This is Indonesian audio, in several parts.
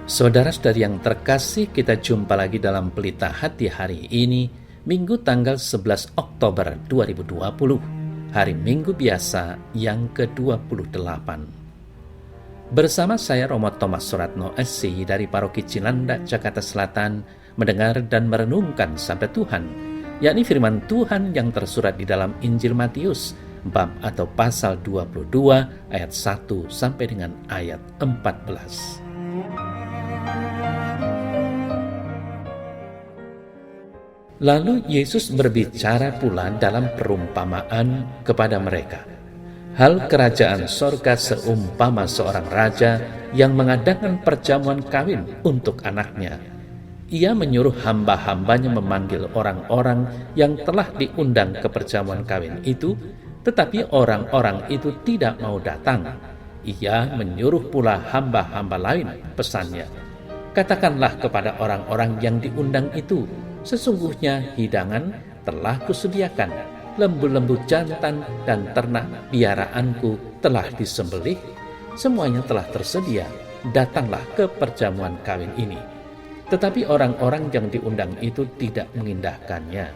Saudara-saudari yang terkasih, kita jumpa lagi dalam Pelita Hati hari ini, Minggu tanggal 11 Oktober 2020, hari Minggu biasa yang ke-28. Bersama saya Romo Thomas Suratno SC dari Paroki Cilandak, Jakarta Selatan, mendengar dan merenungkan sabda Tuhan, yakni firman Tuhan yang tersurat di dalam Injil Matius, bab atau pasal 22 ayat 1 sampai dengan ayat 14. Lalu Yesus berbicara pula dalam perumpamaan kepada mereka. Hal kerajaan sorga seumpama seorang raja yang mengadakan perjamuan kawin untuk anaknya. Ia menyuruh hamba-hambanya memanggil orang-orang yang telah diundang ke perjamuan kawin itu, tetapi orang-orang itu tidak mau datang. Ia menyuruh pula hamba-hamba lain, pesannya, "Katakanlah kepada orang-orang yang diundang itu, sesungguhnya hidangan telah kusediakan, lembu-lembu jantan dan ternak piaraanku telah disembelih, semuanya telah tersedia, datanglah ke perjamuan kawin ini." Tetapi orang-orang yang diundang itu tidak mengindahkannya.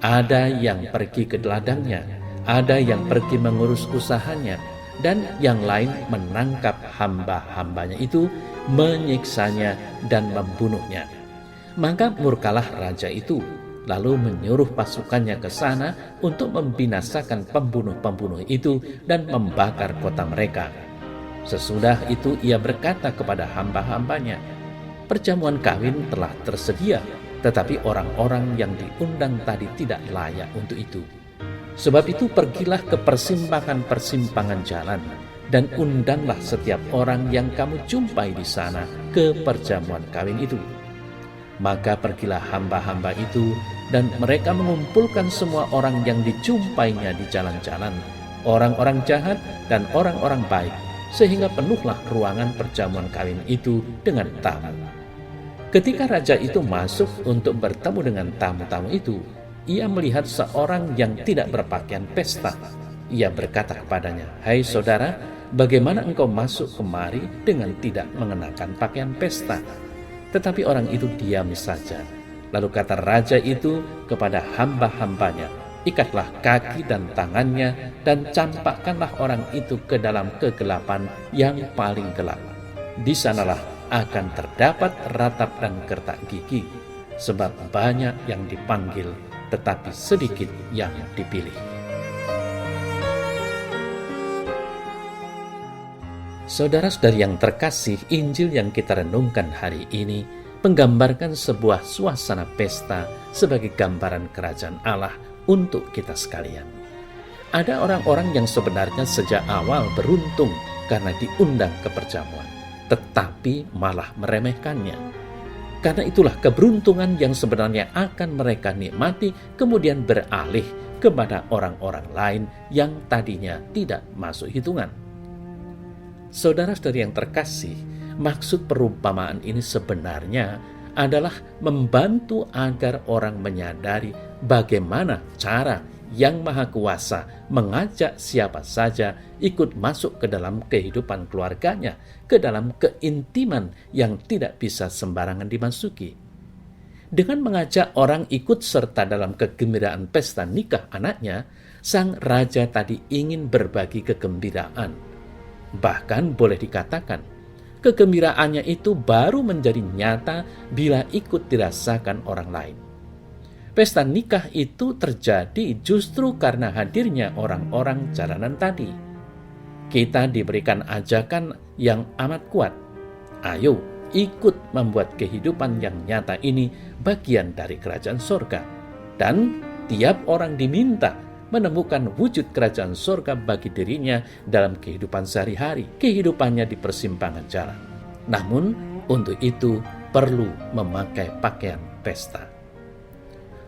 Ada yang pergi ke ladangnya, ada yang pergi mengurus usahanya, dan yang lain menangkap hamba-hambanya itu, menyiksanya dan membunuhnya. Maka murkalah raja itu, lalu menyuruh pasukannya ke sana untuk membinasakan pembunuh-pembunuh itu dan membakar kota mereka. Sesudah itu ia berkata kepada hamba-hambanya, "Perjamuan kawin telah tersedia, tetapi orang-orang yang diundang tadi tidak layak untuk itu. Sebab itu pergilah ke persimpangan-persimpangan jalan, dan undanglah setiap orang yang kamu jumpai di sana ke perjamuan kawin itu." Maka pergilah hamba-hamba itu, dan mereka mengumpulkan semua orang yang dijumpainya di jalan-jalan, orang-orang jahat dan orang-orang baik, sehingga penuhlah ruangan perjamuan kawin itu dengan tamu. Ketika raja itu masuk untuk bertemu dengan tamu-tamu itu, ia melihat seorang yang tidak berpakaian pesta. Ia berkata kepadanya, "Hai saudara, bagaimana engkau masuk kemari dengan tidak mengenakan pakaian pesta?" Tetapi orang itu diam saja. Lalu kata raja itu kepada hamba-hambanya, "Ikatlah kaki dan tangannya dan campakkanlah orang itu ke dalam kegelapan yang paling gelap. Di sanalah akan terdapat ratap dan gertak gigi, sebab banyak yang dipanggil, tetapi sedikit yang dipilih." Saudara-saudari yang terkasih, Injil yang kita renungkan hari ini menggambarkan sebuah suasana pesta sebagai gambaran kerajaan Allah untuk kita sekalian. Ada orang-orang yang sebenarnya sejak awal beruntung karena diundang ke perjamuan, tetapi malah meremehkannya. Karena itulah keberuntungan yang sebenarnya akan mereka nikmati kemudian beralih kepada orang-orang lain yang tadinya tidak masuk hitungan. Saudara-saudari yang terkasih, maksud perumpamaan ini sebenarnya adalah membantu agar orang menyadari bagaimana cara Yang Maha Kuasa mengajak siapa saja ikut masuk ke dalam kehidupan keluarganya, ke dalam keintiman yang tidak bisa sembarangan dimasuki. Dengan mengajak orang ikut serta dalam kegembiraan pesta nikah anaknya, sang raja tadi ingin berbagi kegembiraan. Bahkan boleh dikatakan, kegembiraannya itu baru menjadi nyata bila ikut dirasakan orang lain. Pesta nikah itu terjadi justru karena hadirnya orang-orang jalanan tadi. Kita diberikan ajakan yang amat kuat. Ayo ikut membuat kehidupan yang nyata ini bagian dari kerajaan sorga. Dan tiap orang diminta menemukan wujud kerajaan sorga bagi dirinya dalam kehidupan sehari-hari, kehidupannya di persimpangan jalan. Namun, untuk itu perlu memakai pakaian pesta.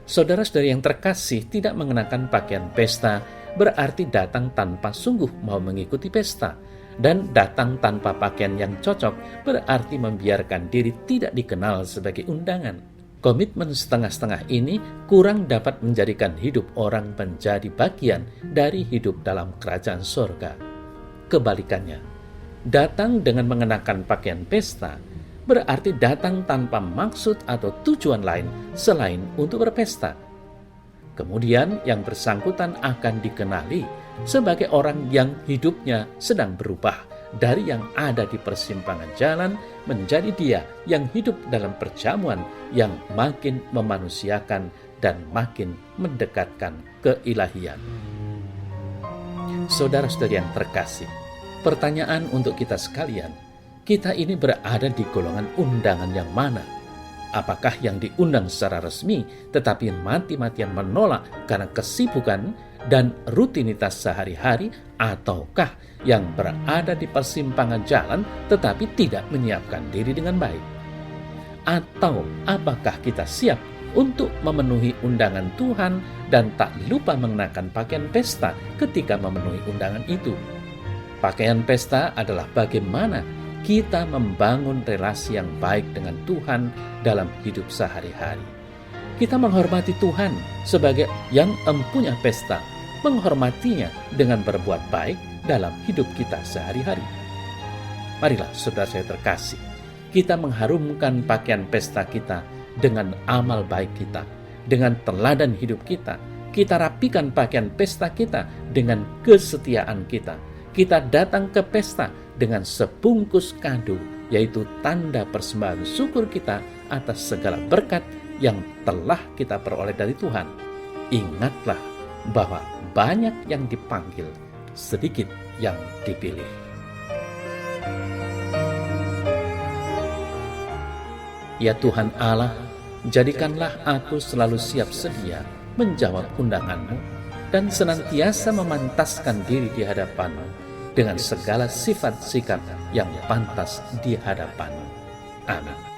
Saudara-saudari yang terkasih, tidak mengenakan pakaian pesta berarti datang tanpa sungguh mau mengikuti pesta. Dan datang tanpa pakaian yang cocok berarti membiarkan diri tidak dikenal sebagai undangan. Komitmen setengah-setengah ini kurang dapat menjadikan hidup orang menjadi bagian dari hidup dalam kerajaan sorga. Kebalikannya, datang dengan mengenakan pakaian pesta berarti datang tanpa maksud atau tujuan lain selain untuk berpesta. Kemudian yang bersangkutan akan dikenali sebagai orang yang hidupnya sedang berubah dari yang ada di persimpangan jalan menjadi dia yang hidup dalam perjamuan yang makin memanusiakan dan makin mendekatkan keilahian. Saudara-saudari yang terkasih, pertanyaan untuk kita sekalian, kita ini berada di golongan undangan yang mana? Apakah yang diundang secara resmi tetapi mati-matian menolak karena kesibukan dan rutinitas sehari-hari, ataukah yang berada di persimpangan jalan tetapi tidak menyiapkan diri dengan baik? Atau apakah kita siap untuk memenuhi undangan Tuhan dan tak lupa mengenakan pakaian pesta ketika memenuhi undangan itu? Pakaian pesta adalah bagaimana kita membangun relasi yang baik dengan Tuhan dalam hidup sehari-hari. Kita menghormati Tuhan sebagai yang empunya pesta, menghormatinya dengan berbuat baik dalam hidup kita sehari-hari. Marilah saudara saya terkasih, kita mengharumkan pakaian pesta kita dengan amal baik kita, dengan teladan hidup kita. Kita rapikan pakaian pesta kita dengan kesetiaan kita. Kita datang ke pesta dengan sebungkus kado, yaitu tanda persembahan syukur kita atas segala berkat yang telah kita peroleh dari Tuhan. Ingatlah bahwa banyak yang dipanggil, sedikit yang dipilih. Ya Tuhan Allah, jadikanlah aku selalu siap sedia menjawab undangan-Mu dan senantiasa memantaskan diri di hadapan-Mu dengan segala sifat sikap yang pantas di hadapan-Mu. Amin.